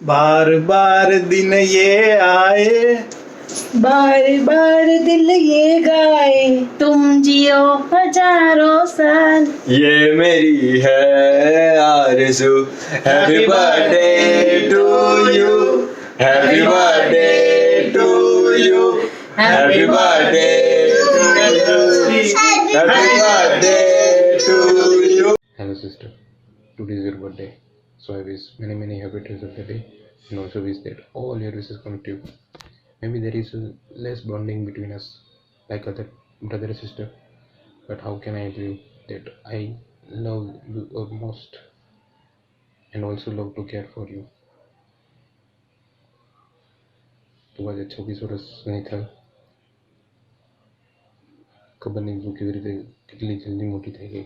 बार बार दिन ये आए, बार बार दिल ये गाए, तुम जियो हजारों साल। ये मेरी है आरज़ू। Happy birthday to you, happy birthday to you, happy birthday to you, happy birthday to you. Hello sister, today is your birthday, so I wish many happy days of the day, and also wish that all your wishes come true. Maybe there is less bonding between us like other brother and sister, but how can I tell you that I love you most and also love to care for you. તું આજે 26 વર્ષની થઈ, ખબર નહીં તું કેવી રીતે કેટલી જલ્દી મોટી થઈ ગઈ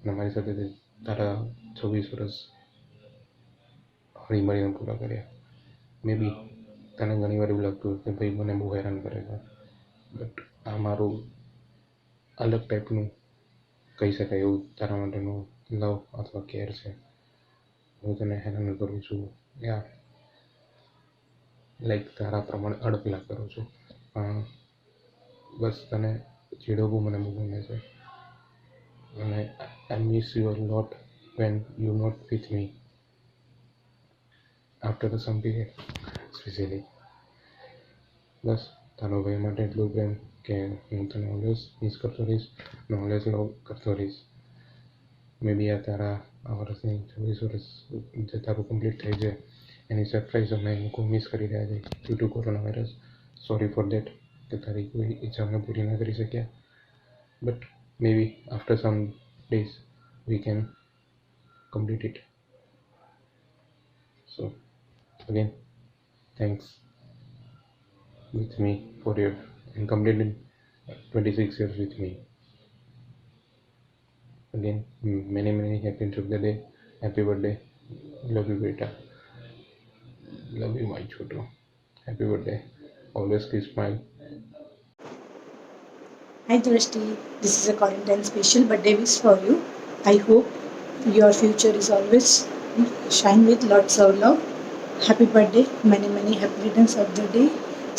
અને મારી સાથે તારા 26 વર્ષ હળી મળીને પૂરા કર્યા. મે બી તને ઘણી વાર એવું લાગતું કે ભાઈ મને બહુ હેરાન કરે છે, બટ આ મારું અલગ ટાઈપનું કહી શકાય એવું તારા માટેનું લવ અથવા કેર છે. હું તને હેરાન કરું છું યા લાઈક તારા પ્રમાણે અડપલા કરું છું, પણ બસ તને ચીડવવું મને બહુ ગમે છે. અને I miss you a lot when you not with me after some period specially. બસ તારો ભાઈ માટે એટલું પ્રેમ કે હું તને ઓલવેઝ મિસ કરતો રહીશ અને ઓલવેઝ લવ કરતો રહીશ. મે બી આ તારા આ વર્ષની 26 વર્ષ જે તારું કમ્પ્લીટ થઈ છે એની સરપ્રાઈઝ અમે લોકો મિસ કરી રહ્યા છે due to corona virus. Sorry for that કે તારી કોઈ ઈચ્છા અમે પૂરી ન કરી શક્યા, but maybe after some days we can complete it. So again thanks with me for your and completed 26 years with me. Again, many happy of the day. Happy birthday. Love you, beta. Love you, my choto. Happy birthday. Always keep smile. Hi Drishti, this is a quarantine special birthday wish for you. I hope your future is always shine with lots of love. Happy birthday, many happy returns of the day.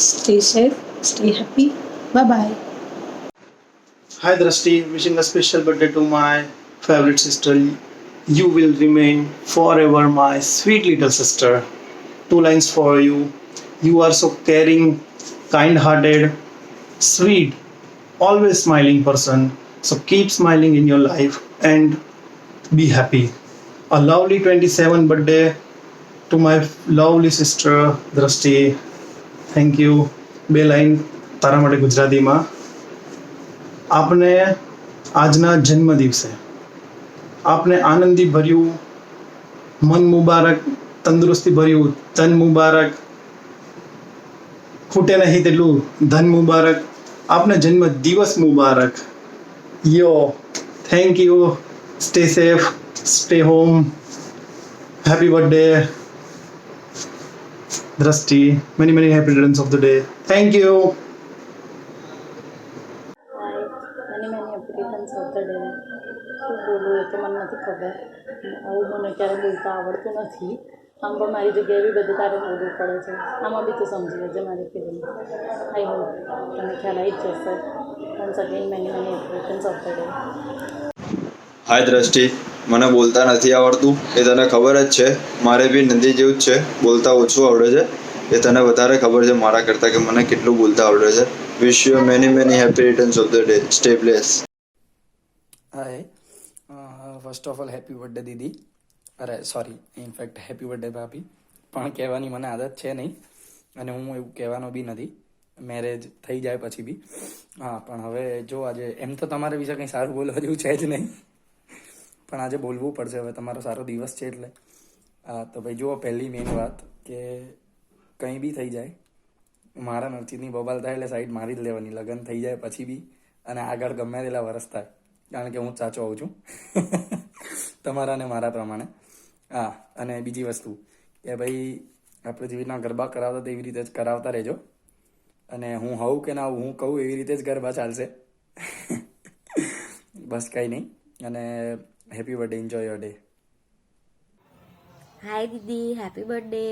Stay safe, stay happy. Bye bye. Hi Drashti, wishing a special birthday to my favorite sister. You will remain forever my sweet little sister. Two lines for you. You are so caring, kind-hearted, sweet, always smiling person. So keep smiling in your life and be happy. A lovely 27th birthday to my lovely sister Drashti. Thank you. બે line તારા માટે ગુજરાતીમાં. આપને આજના જન્મ દિવસે આપને આનંદી ભર્યું, મન મુબારક, તંદુરસ્તી ભર્યું, તન મુબારક, ખૂટે નહીં તેટલું ધન મુબારક, આપને જન્મ દિવસ મુબારક. યો thank you. Stay safe, stay home. Happy birthday દ્રષ્ટિ. many happy returns of the day. Thank you. many happy returns of the day. શું બોલું એ તો મને નથી ખબર. આવું મને ક્યારે બોલતા આવડતું નથી. આમ પણ મારી જગ્યાએ બી બધે તારે બોલવું પડે છે. આમાં બી તો સમજી લેજે મારી ફિલિંગ. આઈ હોપ તને ખ્યાલ આવી જ જશે. Once again many happy returns of the day. હાય દ્રષ્ટિ, મને બોલતા નથી આવડતું એ તને ખબર જ છે. મારે બી નદી જેવું જ છે, બોલતા ઓછું આવડે છે. એ તને વધારે ખબર છે મારા કરતાં કે મને કેટલું બોલતા આવડે છે. Wish you many happy returns of the day. Stay blessed. હાય, first of all happy birthday દીદી. અરે સોરી, ઇનફેક્ટ હેપી બર્થડે ભાભી. પણ કહેવાની મને આદત છે નહીં અને હું એવું કહેવાનો બી નથી, મેરેજ થઈ જાય પછી બી. હા, પણ હવે જો આજે એમ તો તમારા વિશે કંઈ સારું બોલવા જેવું છે જ નહીં, પણ આજે બોલવું પડશે. હવે તમારો સારો દિવસ છે એટલે. હા તો ભાઈ જુઓ, પહેલી મેઇન વાત કે કંઈ બી થઈ જાય, મારા નરચિતની બબાલ થાય એટલે સાઈડ મારી જ લેવાની. લગ્ન થઈ જાય પછી બી અને આગળ ગમે તેટલા વરસ થાય, કારણ કે હું જ સાચો આવું છું તમારા ને મારા પ્રમાણે. હા, અને બીજી વસ્તુ કે ભાઈ આપણે જેવી રીતના ગરબા કરાવતા તેવી રીતે જ કરાવતા રહેજો. અને હું હોઉં કે ના હું કહું એવી રીતે જ ગરબા ચાલશે બસ કંઈ નહીં. અને happy birthday, enjoy your day. Hi દીદી, હેપી બર્થડે.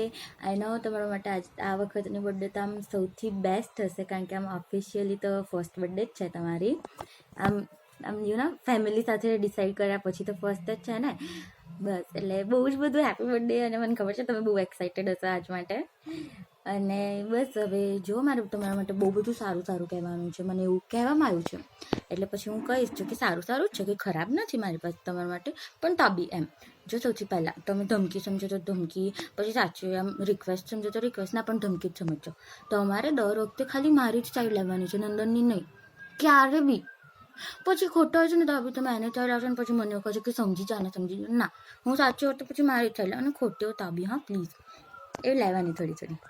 આઈ નો તમારા માટે આ વખતની બર્થડે તો આમ સૌથી બેસ્ટ હશે, કારણ કે આમ ઓફિશિયલી તો ફર્સ્ટ બર્થડે જ છે તમારી. આમ ફેમિલી સાથે ડિસાઈડ કર્યા પછી તો ફર્સ્ટ જ છે ને. બસ એટલે બહુ જ બધું હેપી બર્થડે. અને મને ખબર છે તમે બહુ એક્સાઇટેડ હશો આજ માટે. અને બસ હવે જો મારે તમારા માટે બહુ બધું સારું સારું કહેવાનું છે. મને એવું કહેવામાં આવ્યું છે એટલે પછી હું કહીશ છું કે સારું સારું જ છે, કે ખરાબ નથી મારી પાસે તમારા માટે. પણ તો બી એમ જો સૌથી પહેલાં તમે ધમકી સમજો તો ધમકી, પછી સાચું આમ રિક્વેસ્ટ સમજો તો રિક્વેસ્ટ, ના પણ ધમકી જ સમજો. તો અમારે દર વખતે ખાલી મારી જ સાઈડ લેવાની છે, નંદનની નહીં ક્યારે બી. પછી ખોટો હોય છે ને તો બી તમે એને સાઈડ આવશો ને પછી મને કહો છો કે સમજી જા. ના, હું સાચી હોત તો પછી મારી જ સાઈડ લેવાની, ખોટી હોય તો બી હા પ્લીઝ એ લેવાની થોડી થોડી.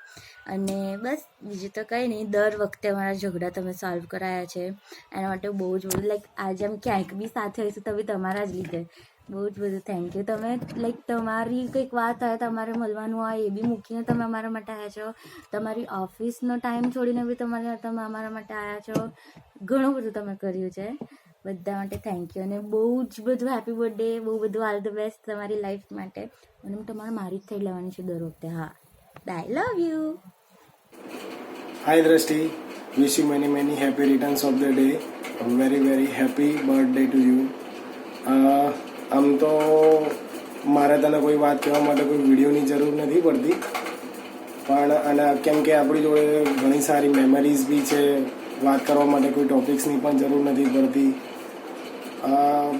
અને બસ બીજું તો કંઈ નહીં. દર વખતે અમારા ઝઘડા તમે સોલ્વ કરાયા છે, એના માટે બહુ જ બધું લાઈક આજે આમ ક્યાંક બી સાથે હશે તો બી તમારા જ લીધે. બહુ જ બધું થેન્ક યુ. તમે લાઈક તમારી કંઈક વાત હોય તમારે મળવાનું હોય એ બી મૂકીને તમે અમારા માટે આવ્યા છો. તમારી ઓફિસનો ટાઈમ છોડીને બી તમે અમારા માટે આવ્યા છો. ઘણું બધું તમે કર્યું છે. બધા માટે થેન્ક યુ. અને બહુ જ બધું હેપી બર્થડે, બહુ બધું ઓલ ધ બેસ્ટ તમારી લાઈફ માટે. અને હું તમારે મારી જ થઈ લેવાની છે દર વખતે. હા, I love you. Hi Drashti, wish you many happy returns of the day. A very happy birthday to you. આમ તો મારે તને કોઈ વાત કહેવા માટે કોઈ વિડીયોની જરૂર નથી પડતી, પણ અને કેમ કે આપણી જોડે ઘણી સારી મેમરીઝ બી છે, વાત કરવા માટે કોઈ ટોપિક્સની પણ જરૂર નથી પડતી.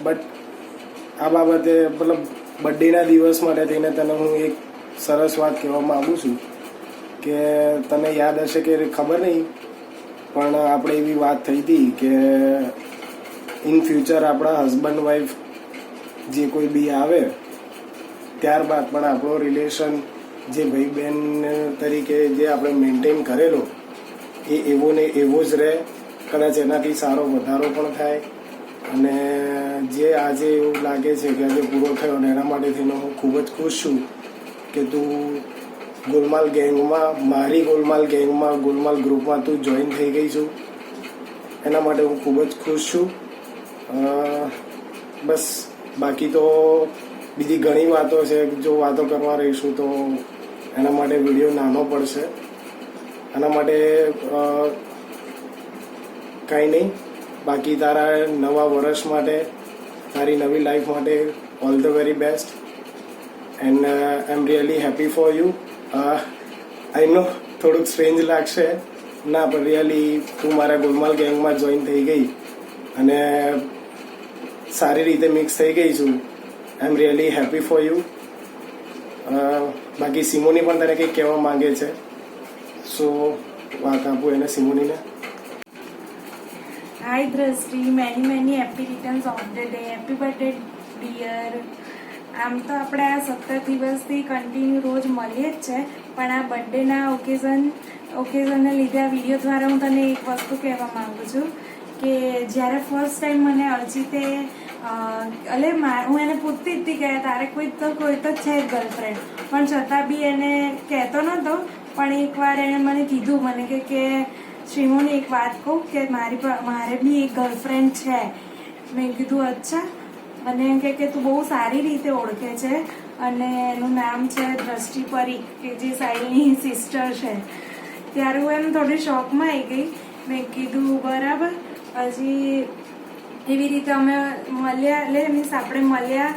બટ આ બાબતે મતલબ બર્થડેના દિવસ માટે થઈને તને હું એક સરસ વાત કહેવા માગું છું કે તને યાદ હશે કે ખબર નહીં, પણ આપણે એવી વાત થઈ હતી કે ઇન ફ્યુચર આપણા હસબન્ડ વાઈફ જે કોઈ બી આવે ત્યારબાદ પણ આપણો રિલેશન જે ભાઈ બહેન તરીકે જે આપણે મેન્ટેન કરેલો એ એવો ને એવો જ રહે. કદાચ એનાથી સારો વધારો પણ થાય. અને જે આજે એવું લાગે છે કે આજે પૂરો થયો અને એના માટે થઈને હું ખૂબ જ ખુશ છું કે તું ગોલમાલ ગેંગમાં, મારી ગોલમાલ ગેંગમાં, ગોલમાલ ગ્રુપમાં તું જોઈન થઈ ગઈ છું. એના માટે હું ખૂબ જ ખુશ છું. બસ બાકી તો બીજી ઘણી વાતો છે, જો વાતો કરવા રહીશું તો એના માટે વિડીયો નાનો પડશે. એના માટે કાંઈ નહીં. બાકી તારા નવા વર્ષ માટે, તારી નવી લાઈફ માટે all the very best. And I am really happy for you. I know થોડુંક સ્ટ્રેન્જ લાગશે ના, પણ રિયલી તું મારા ગોલમાલ ગેંગમાં જોઈન થઈ ગઈ અને સારી રીતે મિક્સ થઈ ગઈ છું. I am really happy for you. બાકી સિમોની પણ તને કંઈક કહેવા માંગે છે, સો વાત આપું એને સિમોનીને. Hi Drashti, many happy returns of the day. Happy birthday dear. આમ તો આપણે આ 17 દિવસથી કન્ટિન્યુ રોજ મળીએ જ છે, પણ આ બર્થડેના ઓકેઝનને લીધે આ વિડીયો દ્વારા હું તને એક વસ્તુ કહેવા માંગુ છું કે જ્યારે ફર્સ્ટ ટાઈમ મને અર્ચિતે હું એને પૂછતી હતી કે તારે કોઈ તો છે જ ગર્લફ્રેન્ડ, પણ છતાં બી એને કહેતો નહોતો. પણ એકવાર એણે મને કીધું મને કે શ્રીમોની એક વાત કહું કે મારે બી એક ગર્લફ્રેન્ડ છે. મેં કીધું અચ્છા. અને એમ કે તું બહુ સારી રીતે ઓળખે છે અને એનું નામ છે દ્રષ્ટિ પરીખ, કે જે સાહિલની સિસ્ટર છે. ત્યારે હું એમ થોડી શોકમાં આવી ગઈ. મેં કીધું બરાબર. પછી એવી રીતે અમે મળ્યા, મીન્સ આપણે મળ્યા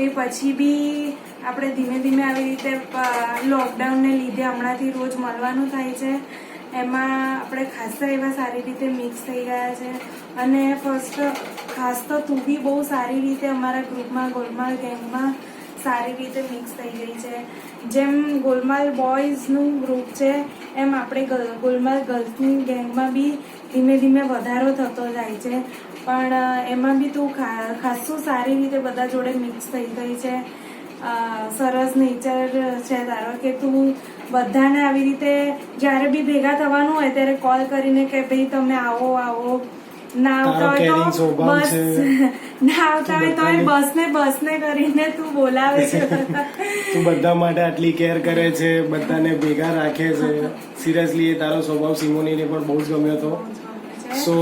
એ પછી બી આપણે ધીમે ધીમે આવી રીતે લોકડાઉનને લીધે હમણાંથી રોજ મળવાનું થાય છે. એમાં આપણે ખાસા એવા સારી રીતે મિક્સ થઈ ગયા છે. અને ખાસ તો તું બી બહુ સારી રીતે અમારા ગ્રુપમાં, ગોલમાલ ગેંગમાં સારી રીતે મિક્સ થઈ ગઈ છે. જેમ ગોલમાલ બોયઝનું ગ્રુપ છે એમ આપણે ગોલમાલ ગર્લ્સની ગેંગમાં બી ધીમે ધીમે વધારો થતો જાય છે. પણ એમાં બી તું ખાસું સારી રીતે બધા જોડે મિક્સ થઈ ગઈ છે. સરસ નેચર છે તારો કે તું બધાને આવી રીતે જ્યારે બી ભેગા થવાનું હોય ત્યારે કોલ કરીને કે ભાઈ તમે આવો. ના આવતા હોય તો બસ, ના આવતા હોય તો બસને કરીને તું બોલાવે છે. તું બધા માટે આટલી કેર કરે છે, બધાને ભેગા રાખે છે. સિરિયસલી એ તારો સ્વભાવ સિમોનીને પણ બહુ જ ગમ્યો હતો. સો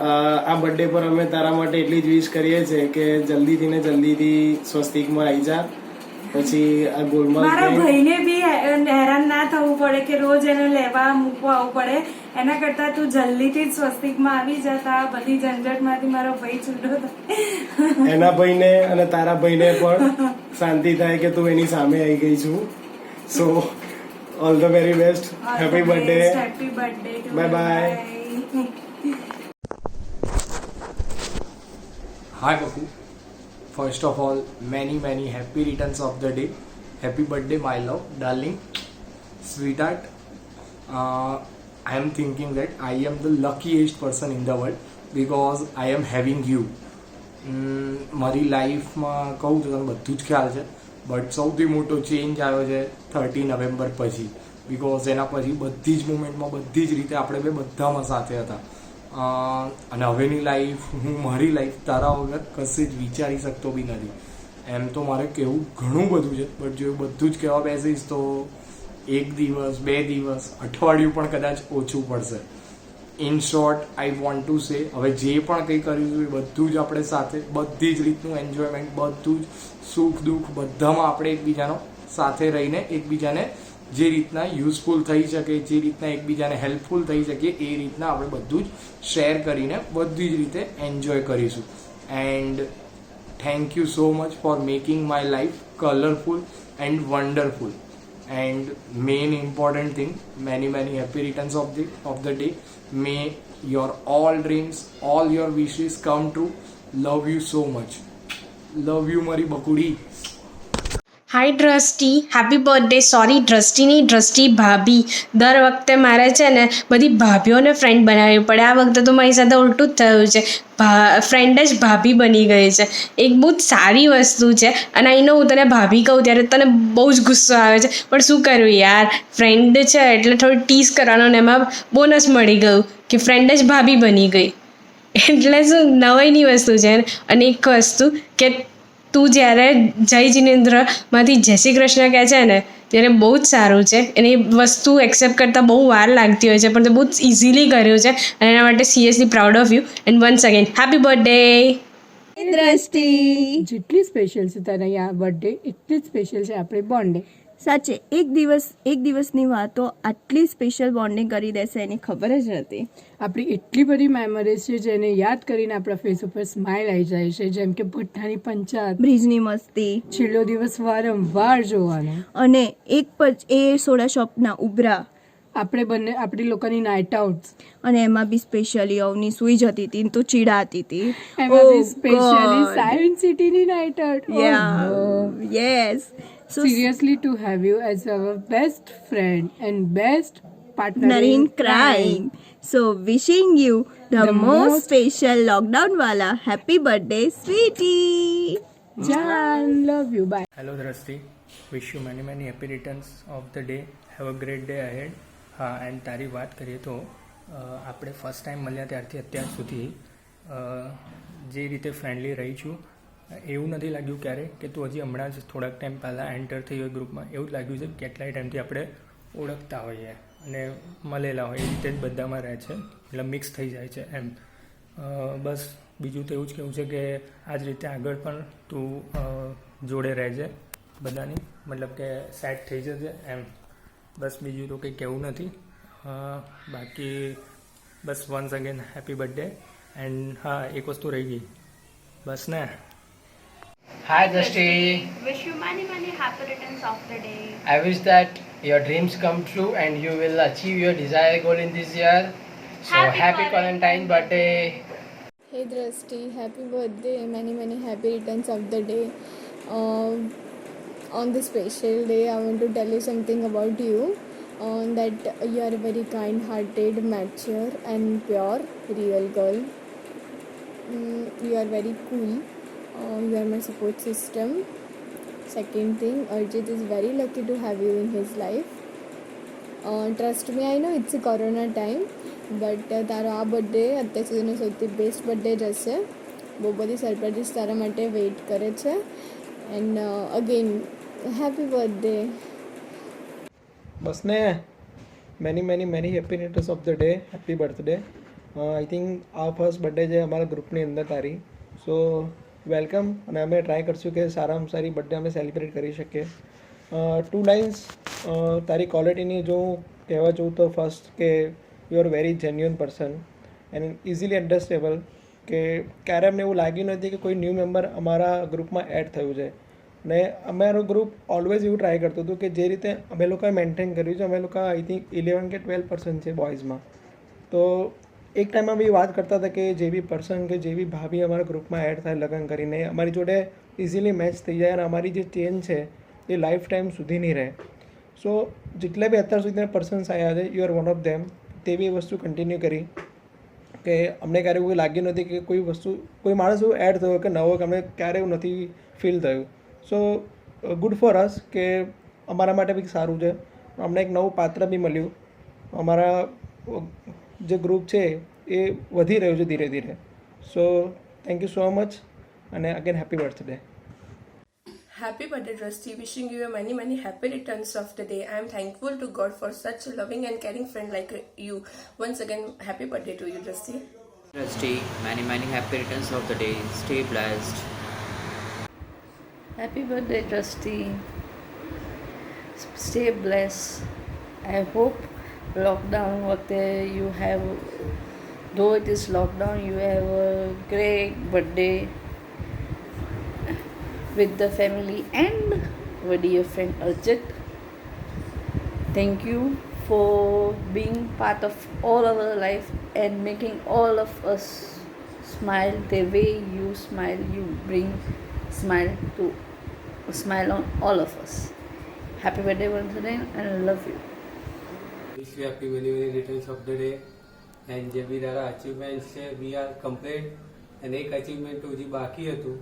આ બર્થડે પર અમે તારા માટે એટલી જ વિશ કરીએ છીએ કે જલ્દીથી સ્વસ્તિકમાં આવી જા પછી આ ગોલમાલ મારા train- ભાઈને બી હેરાન ના થવું પડે કે રોજ એને લેવા મૂકવા આવવું પડે. એના કરતા તું જલ્દીથી જ સ્વસ્તિકમાં આવી જતા બધી ઝંઝટમાંથી મારો ભાઈ છૂટો થાય. એના ભાઈને અને તારા ભાઈને પણ શાંતિ થાય કે તું એની સામે આવી ગઈ છું. સો all the very best. Happy birthday. Happy birthday. Bye bye. Hi Baku. First of all, many happy returns of the day. Happy birthday, my love, darling, sweetheart. I am thinking that I am the luckiest person in the world because I am having you. મારી લાઈફમાં કહું તો તમને બધું જ ખ્યાલ છે, but સૌથી મોટો ચેન્જ આવ્યો છે 30 નવેમ્બર પછી, બિકોઝ એના પછી બધી જ મુમેન્ટમાં બધી જ રીતે આપણે બે બધામાં સાથે હતા. અને હવેની લાઈફ, હું મારી લાઈફ તારા વગર કશે જ વિચારી શકતો બી નથી. એમ તો મારે કહેવું ઘણું બધું છે, બટ જો બધું જ કહેવા બેસીશ તો 1 દિવસ 2 દિવસ અઠવાડિયું પણ કદાચ ઓછું પડશે. In short, I want to say, હવે જે પણ કંઈ કરીશું એ બધું જ આપણે સાથે, બધી જ રીતનું એન્જોયમેન્ટ, બધું જ સુખ દુઃખ બધામાં આપણે એકબીજાનો સાથે રહીને એકબીજાને જે રીતના યુઝફુલ થઈ શકે, જે રીતના એકબીજાને હેલ્પફુલ થઈ શકે એ રીતના આપણે બધું જ શેર કરીને બધી જ રીતે એન્જોય કરીશું. And thank you so much four making my life colourful and wonderful. And main important thing, many happy returns of the day. May your all dreams, all your wishes come true. Love you so much. Love you મારી બકુડી. હાય દ્રષ્ટિ, happy birthday. Sorry દ્રષ્ટિ નહીં, દ્રષ્ટિ ભાભી. દર વખતે મારે છે ને બધી ભાભીઓને ફ્રેન્ડ બનાવવી પડે. આ વખતે તો મારી સાથે ઉલટું જ થયું છે, ફ્રેન્ડ જ ભાભી બની ગઈ છે. એક બહુ જ સારી વસ્તુ છે. અને આઈ નો હું તને ભાભી કહું ત્યારે તને બહુ જ ગુસ્સો આવે છે, પણ શું કરું યાર, ફ્રેન્ડ છે એટલે થોડું ટીઝ કરવાનું, ને એમાં બોનસ મળી ગયું કે ફ્રેન્ડ જ ભાભી બની ગઈ. એટલે શું નવાઈની વસ્તુ છે. અને એક વસ્તુ કે તું જ્યારે જય જિનેન્દ્રમાંથી જય શ્રી કૃષ્ણ કહે છે ને ત્યારે બહુ જ સારું છે. અને એ વસ્તુ એક્સેપ્ટ કરતાં બહુ વાર લાગતી હોય છે, પણ તે બહુ જ ઇઝીલી કર્યું છે, અને એના માટે seriously proud of you. And once again happy birthday. દ્રષ્ટિ જેટલી સ્પેશિયલ છે તારા આ બર્થડે એટલી જ સ્પેશિયલ છે આપણે બોન્ડે. સાચે એક દિવસની વાતો આટલી સ્પેશિયલ બોન્ડિંગ કરી દેશે એની ખબર જ નથી. આપણી એટલી બધી મેમરીઝ છે જેને યાદ કરીને આપણા ફેસ ઉપર સ્માઇલ આવી જાય છે, જેમ કે ભઠ્ઠાની પંચાયત, બ્રિજની મસ્તી, છેલ્લો દિવસ વારંવાર જોવાનો, અને એક પછી એ સોડા શોપના ઉભરા, આપણે બંને આપણી લોકોની નાઇટ આઉટ, અને એમાં બી સ્પેશિયલી અવની સૂઈ જતી હતી ને તું ચીડાતી હતી. એમાં બી સ્પેશિયલી સાયન્સ સિટીની night out. Yes. Seriously to have you as our best friend and best partner in crime. So wishing you the most special lockdown wala happy birthday, sweetie. Jan, love you. Bye. Hello Drishti, wish you many happy returns of the day. Have a great day ahead. હા, and તારી વાત કરીએ તો આપણે first time મળ્યા ત્યારથી અત્યાર સુધી જે રીતે ફ્રેન્ડલી રહી છું, એવું નથી લાગ્યું ક્યારે કે તું હજી હમણાં જ થોડાક ટાઈમ પહેલાં એન્ટર થઈ હોય ગ્રુપમાં. એવું જ લાગ્યું છે કેટલાય ટાઈમથી આપણે ઓળખતા હોઈએ અને મળેલા હોય, એ રીતે જ બધામાં રહે છે, એટલે મિક્સ થઈ જાય છે એમ. બસ બીજું તો એવું જ કહેવું છે કે આ જ રીતે આગળ પણ તું જોડે રહેજે બધાની, મતલબ કે સેટ થઈ જશે એમ. બસ બીજું તો કંઈ કહેવું નથી. બાકી બસ once again happy birthday. And હા, એક વસ્તુ રહી ગઈ બસ ને. Hi Drashti. Wish you many happy returns of the day. I wish that your dreams come true and you will achieve your desired goal in this year. So happy Valentine's birthday. Hey Drashti, happy birthday, many happy returns of the day. On this special day, I want to tell you something about you. That you are a very kind-hearted, mature and pure, real girl. You are very cool. You are my support system. Second thing, Arjit is very lucky to have you in his life. Trust me, I know it's a corona time, but તારો આ birthday અત્યાર સુધીનો સૌથી best birthday જ હશે. બહુ બધી surprises તારા માટે વેઇટ કરે છે. And again happy birthday. બસ ને, many happy returns of the day. Happy birthday. I think આ ફર્સ્ટ બર્થડે છે અમારા ગ્રુપની અંદર તારી. સો વેલકમ, અને અમે ટ્રાય કરશું કે સારામાં સારી બર્થડે અમે સેલિબ્રેટ કરી શકીએ. 2 લાઇન્સ તારી ક્વોલિટીની જો હું કહેવા ચાહું તો ફર્સ્ટ કે you are very genuine person and easily understandable, કે ક્યારે અમને એવું લાગ્યું નથી કે કોઈ ન્યૂ મેમ્બર અમારા ગ્રુપમાં એડ થયું છે. ને અમારું ગ્રુપ ઓલવેઝ એવું ટ્રાય કરતું હતું કે જે રીતે અમે લોકોએ મેન્ટેન કર્યું છે. અમે લોકો આઈ થિંક 11 કે 12% છે બોયઝમાં. તો એક ટાઈમમાં બી વાત કરતા હતા કે જે બી પર્સન કે જે બી ભાભી અમારા ગ્રુપમાં એડ થાય લગ્ન કરીને અમારી જોડે ઇઝીલી મેચ થઈ જાય અને અમારી જે ચેન છે એ લાઈફ ટાઈમ સુધી નહીં રહે. સો જેટલા બી અત્યાર સુધીના પર્સન્સ આવ્યા છે, you are one of them. તે બી વસ્તુ કન્ટિન્યુ કરી કે અમને ક્યારેય એવું લાગ્યું નથી કે કોઈ વસ્તુ કોઈ માણસ એવું એડ થયો કે નવો કે અમને ક્યારેય એવું નથી ફીલ થયું. સો ગુડ ફોર અસ કે અમારા માટે બી સારું છે. અમને એક નવું પાત્ર બી મળ્યું. અમારા જે ગ્રુપ છે એ વધી રહ્યું છે ધીરે ધીરે. So thank you so much અને again happy birthday. Happy birthday, Drusty. Wishing you many happy returns of the day. I am thankful to God for such a loving and caring friend like you. Once again, happy birthday to you, Drusty. Drusty, many happy returns of the day. Stay blessed. Happy birthday, Drusty. Stay blessed. I hope lockdown वक्त you have, though it is lockdown, you have a great birthday with the family and with your friend Arjit. Thank you for being part of all our life and making all of us smile the way you smile. You bring smile on all of us. Happy birthday once again and I love you. Wish you happy many returns of the day. And જે બી તારા achievement છે we are complete. અને એક achievement હજી બાકી હતું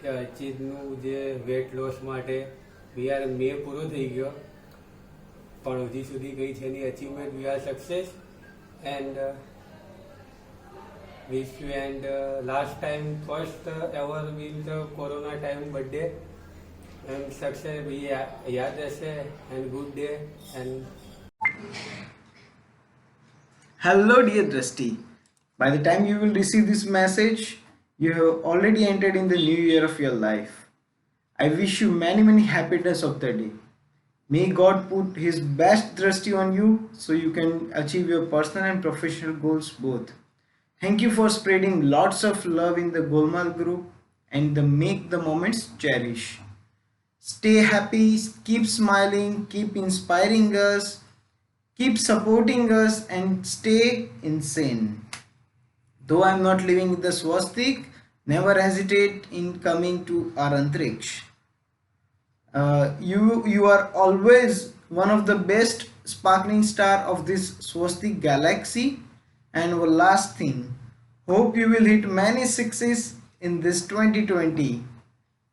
કે અચીવનું જે વેટ લોસ માટે વી આર મે પૂરો થઈ ગયો પણ હજી સુધી ગઈ છે એની achievement we are success. And wish you and last time first ever will the corona time birthday and success we યાદ રહેશે and good day. And Hello dear Drusty. By the time you will receive this message, you have already entered in the new year of your life. I wish you many happy returns of the day. May God put his best Drusty on you so you can achieve your personal and professional goals both. Thank you for spreading lots of love in the Golmaal group and make the moments cherish. Stay happy, keep smiling, keep inspiring us, keep supporting us and stay insane. Though I am not living in the swastik, never hesitate in coming to our Antriksh. You are always one of the best sparkling star of this swastik galaxy. And one last thing, hope you will hit many sixes in this 2020.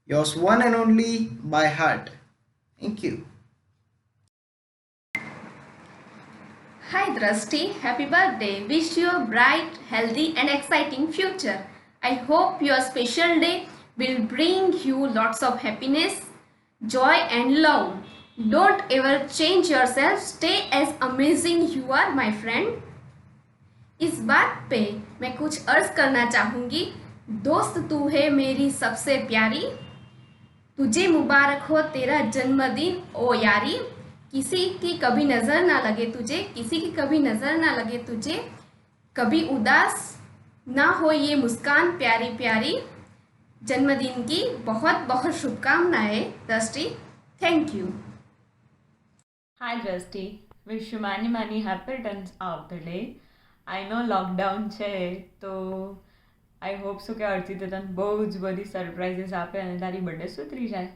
Yours one and only by heart. Thank you. Hi Drusty, happy birthday. Wish you a bright, healthy and exciting future. I hope your special day will bring you lots of happiness, joy and love. Don't ever change yourself. Stay as amazing you are, my friend. इस बात पे मैं कुछ अर्ज करना चाहूँगी. दोस्त तू है मेरी सबसे प्यारी, तुझे मुबारक हो तेरा जन्मदिन ओ यारी. किसी की कभी नज़र ना लगे तुझे, किसी की कभी नज़र ना लगे तुझे, कभी उदास ना हो ये मुस्कान प्यारी प्यारी. जन्मदिन की बहुत शुभकामनाएं Drusty. Thank you. Hi Drusty, wish you many happy returns of the day. I know lockdown છે તો આઈ હોપ સો કે અર્ચિત તને બહુ જ બધી સરપ્રાઇઝીસ આપે અને તારી બર્થડે સુધરી જાય.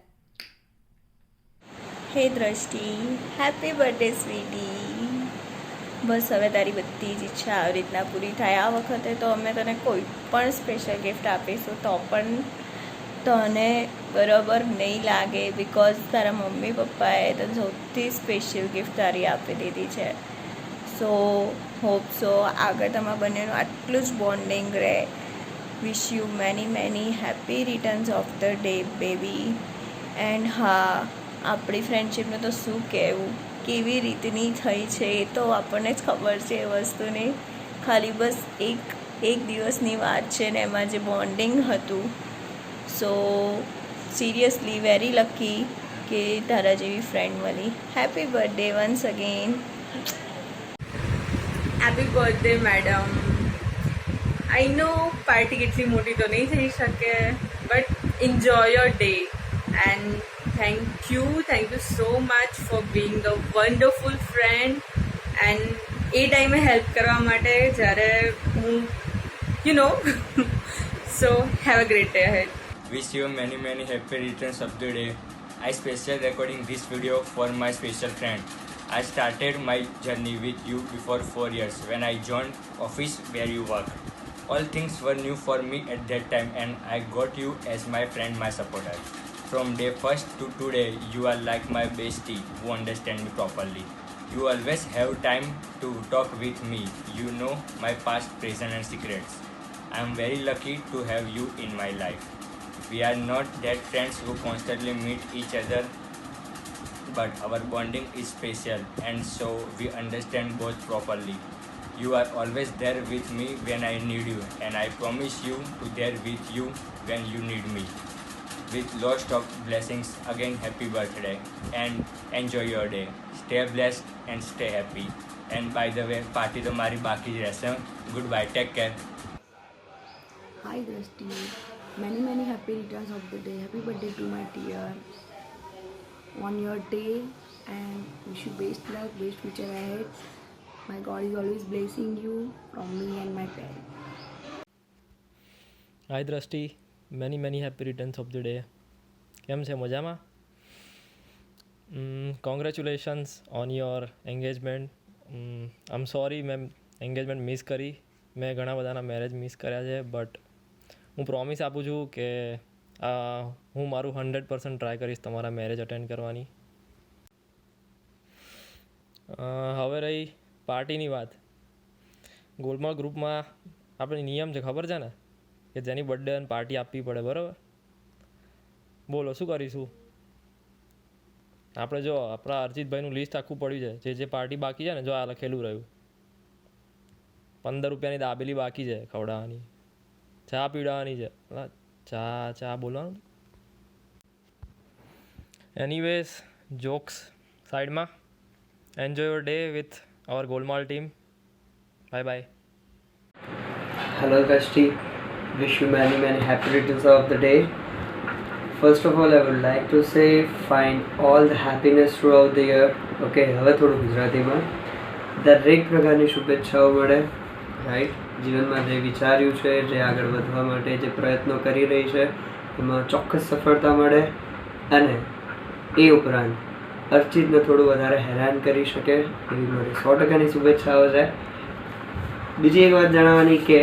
હે દ્રષ્ટિ, હેપી બર્થડે સ્વીટી. બસ હવે તારી બધી જ ઈચ્છા આવી રીતના પૂરી થાય. આ વખતે તો અમે તને કોઈ પણ સ્પેશિયલ ગિફ્ટ આપીશું તો પણ તને બરાબર નહીં લાગે, બિકોઝ તારા મમ્મી પપ્પાએ તને સૌથી સ્પેશિયલ ગિફ્ટ તારી આપી દીધી છે. સો હોપ સો આગળ તમારા બંનેનું આટલું જ બોન્ડિંગ રહે. Wish you many happy returns of the day baby. And હા, આપણી ફ્રેન્ડશિપને તો શું કહેવું, કેવી રીતની થઈ છે એ તો આપણને જ ખબર છે એ વસ્તુની. ખાલી બસ એક દિવસની વાત છે ને એમાં જે બોન્ડિંગ હતું. સો સિરિયસલી વેરી લકી કે તારા જેવી ફ્રેન્ડ મળી. Happy birthday once again. Happy birthday madam. I know party એટલી મોટી તો નહીં થઈ શકે, but enjoy your day and thank you so much for being a wonderful friend and એ ટાઈમે હેલ્પ કરવા માટે જ્યારે હું so have a great day head. Wish you many happy returns of the day. I special recording this video for my special friend. I started my journey with you before 4 years when I joined office where you work. All things were new for me at that time and I got you as my friend, my supporter. From day first to today, you are like my bestie who understand me properly. You always have time to talk with me. You know my past, present and secrets. I am very lucky to have you in my life. We are not that friends who constantly meet each other, but our bonding is special and so we understand both properly. You are always there with me when I need you and I promise you to there with you when you need me. With lots of blessings, again happy birthday and enjoy your day. Stay blessed and stay happy. And by the way, party to mari baki ji rehse. Goodbye, take care. Hi Drishti, many happy returns of the day. Happy birthday to my dear on your day and wish you best luck, best future ahead. My God is always blessing you from me and my parents. Hi Drishti, many happy returns of the day. કેમ છે મજામાં? Congratulations on your engagement. I'm sorry મેં engagement miss કરી. મેં ઘણા બધાના marriage miss કર્યા છે, બટ હું પ્રોમિસ આપું છું કે હું મારું 100% ટ્રાય કરીશ તમારા મેરેજ અટેન્ડ કરવાની. હવે રહી પાર્ટીની વાત. ગોલમાલ ગ્રુપમાં આપણે નિયમ છે, ખબર છે ને, કે જેની બર્થડે અને પાર્ટી આપવી પડે, બરાબર? બોલો શું કરીશું આપણે? જો આપણા અર્ચિતભાઈનું લિસ્ટ આખું પડ્યું છે, જે પાર્ટી બાકી છે ને, જો આ લખેલું રહ્યું. 15 રૂપિયાની દાબેલી બાકી છે ખવડાવવાની, ચા પીવડાવવાની છે. ચા બોલવાનું. એનીવેઝ, જોક્સ સાઈડમાં. Enjoy your day with our Golmaal team. Bye bye. Hello Drishti, wish you many happy returns of the day. First of all, I would like to say find all the happiness throughout the year. Okay, હવે થોડું ગુજરાતીમાં. દરેક પ્રકારની શુભેચ્છાઓ મળે, right? જીવનમાં જે વિચાર્યું છે, જે આગળ વધવા માટે જે પ્રયત્નો કરી રહી છે, એમાં ચોક્કસ સફળતા મળે અને એ ઉપરાંત અર્ચિતને થોડું વધારે હેરાન કરી શકે એવી મારી 100%ની શુભેચ્છાઓ છે. બીજી એક વાત જણાવવાની કે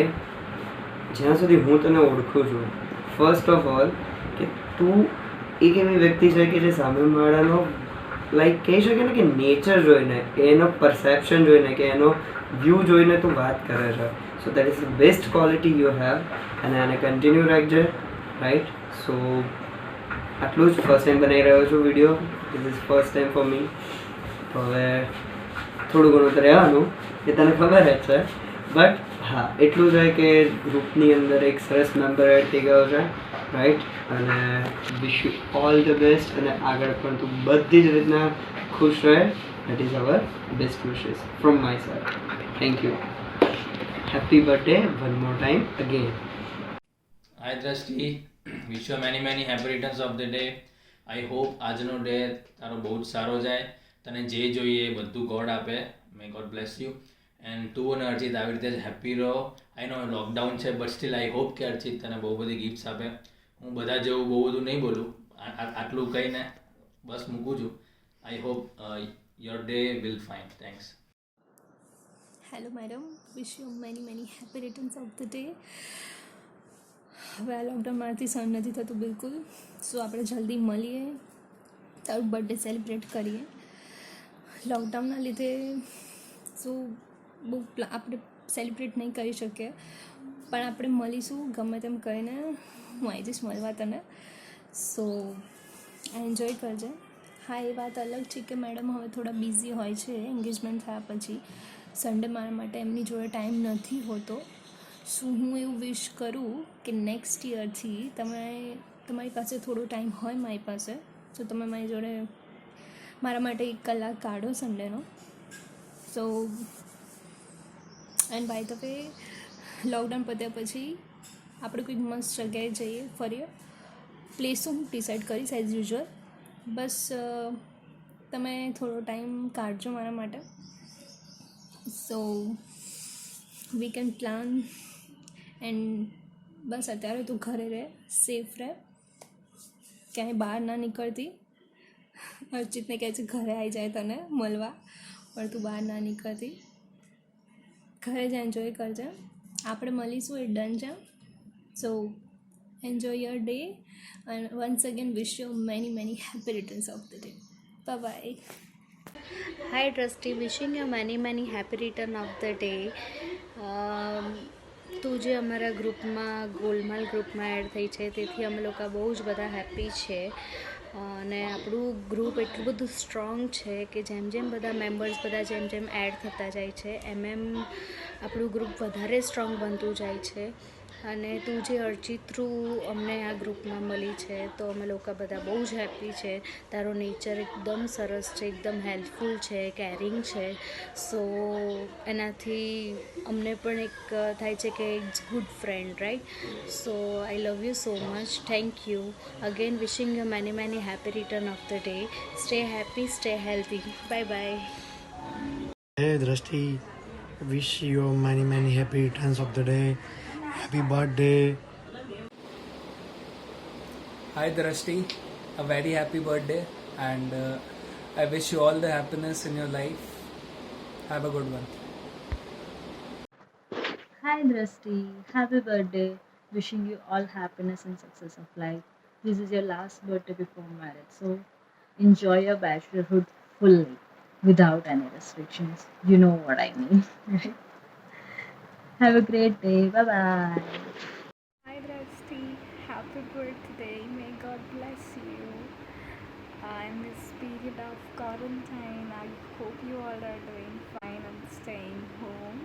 જ્યાં સુધી હું તને ઓળખું છું, ફર્સ્ટ ઓફ ઓલ કે તું એક એવી વ્યક્તિ છે કે જે સામેવાળાનો લાઈક કહી શકે ને કે નેચર જોઈને, એનો પરસેપ્શન જોઈને, કે એનો વ્યૂ જોઈને તું વાત કરે છે. So that is the best quality you have અને આને કન્ટિન્યુ રાખજે, રાઈટ? સો આટલું જ. ફર્સ્ટ ટાઈમ બનાવી રહ્યો છું video. This is first time for me. તો હવે થોડું ઘણું તો રહેવાનું, એ તને ખબર જ છે, બટ હા એટલું જ કે ગ્રુપની અંદર એક સરસ મેમ્બર એડ થઈ ગયો છે, રાઈટ? અને wish you all the best અને આગળ પણ તું બધી જ રીતના ખુશ રહે. That is our best wishes from my side. Thank you. Happy birthday one more time again. Hi Drishti, wish you many happy returns of the day. I hope આજનો ડે તારો બહુ જ સારો જાય, તને જે જોઈએ એ બધું ગોડ આપે. મે ગોડ બ્લેસ યુ એન્ડ તું અને અર્ચિત આવી રીતે જ હેપી રહો. આઈ નો લોકડાઉન છે, બટ સ્ટીલ આઈ હોપ કે અર્ચિત તને બહુ બધી ગિફ્ટ્સ આપે. હું બધા જેવું બહુ બધું નહીં બોલું, આટલું કહીને બસ મૂકું છું. I hope your day will fine. Thanks. Hello madam, wish you many happy returns of the day. હવે આ લોકડાઉનમાંથી સહન નથી થતું બિલકુલ. સો આપણે જલ્દી મળીએ, તારું બર્થડે સેલિબ્રેટ કરીએ. લોકડાઉનના લીધે શું બહુ આપણે સેલિબ્રેટ નહીં કરી શકીએ, પણ આપણે મળીશું ગમે તેમ કહીને. હું આવી જઈશ મળવા તને. સો એન્જોય કરજે. હા, એ વાત અલગ છે કે મેડમ હવે થોડા બિઝી હોય છે એન્ગેજમેન્ટ થયા પછી. સન્ડે મારા માટે એમની જોડે ટાઈમ નથી હોતો. શું હું એવું વિશ કરું કે નેક્સ્ટ યરથી તમે તમારી પાસે થોડો ટાઈમ હોય મારી પાસે તો તમે મારી જોડે મારા માટે 1 કલાક કાઢો સન્ડેનો. So and by the way lockdown પત્યા પછી આપણે કોઈક મસ્ત જગ્યાએ જઈએ ફરીએ. પ્લેસ હું ડિસાઈડ કરીશ એઝ યુઝ્યુઅલ. બસ તમે થોડો ટાઈમ કાઢજો મારા માટે. સો વી કેન પ્લાન એન્ડ બસ અત્યારે તું ઘરે રહે, સેફ રહે, ક્યાંય બહાર ના નીકળતી. અર્ચિતને કહે છે ઘરે આવી જાય તને મળવા, પણ તું બહાર ના નીકળતી. ઘરે જ એન્જોય કરજે. આપણે મળીશું, એ ડન છે. So enjoy your day and once again wish you many happy returns of the day. Bye bye. Hi Drusty, wishing you many happy return of the day. તું જે અમારા ગ્રુપમાં ગોલમાલ ગ્રુપમાં એડ થઈ છે તેથી અમે લોકો બહુ જ બધા હેપી છે. અને આપણું ગ્રુપ એટલું બધું સ્ટ્રોંગ છે કે જેમ જેમ બધા મેમ્બર્સ બધા જેમ એડ થતા જાય છે એમ આપણું ગ્રુપ વધારે સ્ટ્રોંગ બનતું જાય છે. અને તું જે અર્ચિત થ્રુ અમને આ ગ્રુપમાં મળી છે તો અમે લોકો બધા બહુ જ હેપી છે. તારો નેચર એકદમ સરસ છે, એકદમ હેલ્પફુલ છે, કેરિંગ છે. સો એનાથી અમને પણ એક થાય છે કે it's good friend, right? So I love you so much. Thank you again. Wishing you many happy return of the day. Stay happy, stay healthy. Bye bye. Hey Drashti, wish you many happy returns of the day. Happy birthday. Hi Drashti, a very happy birthday, and I wish you all the happiness in your life. Have a good one. Hi Drusty, happy birthday. Wishing you all happiness and success of life. This is your last birthday before marriage, so enjoy your bachelorhood fully without any restrictions. You know what I mean. Have a great day. Bye bye. Hi Drusty, happy birthday. May God bless you. In this period of quarantine, I hope you all are doing fine and staying home.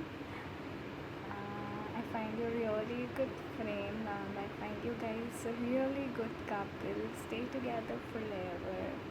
I find you really good friend and I find you guys a really good couple. Stay together forever.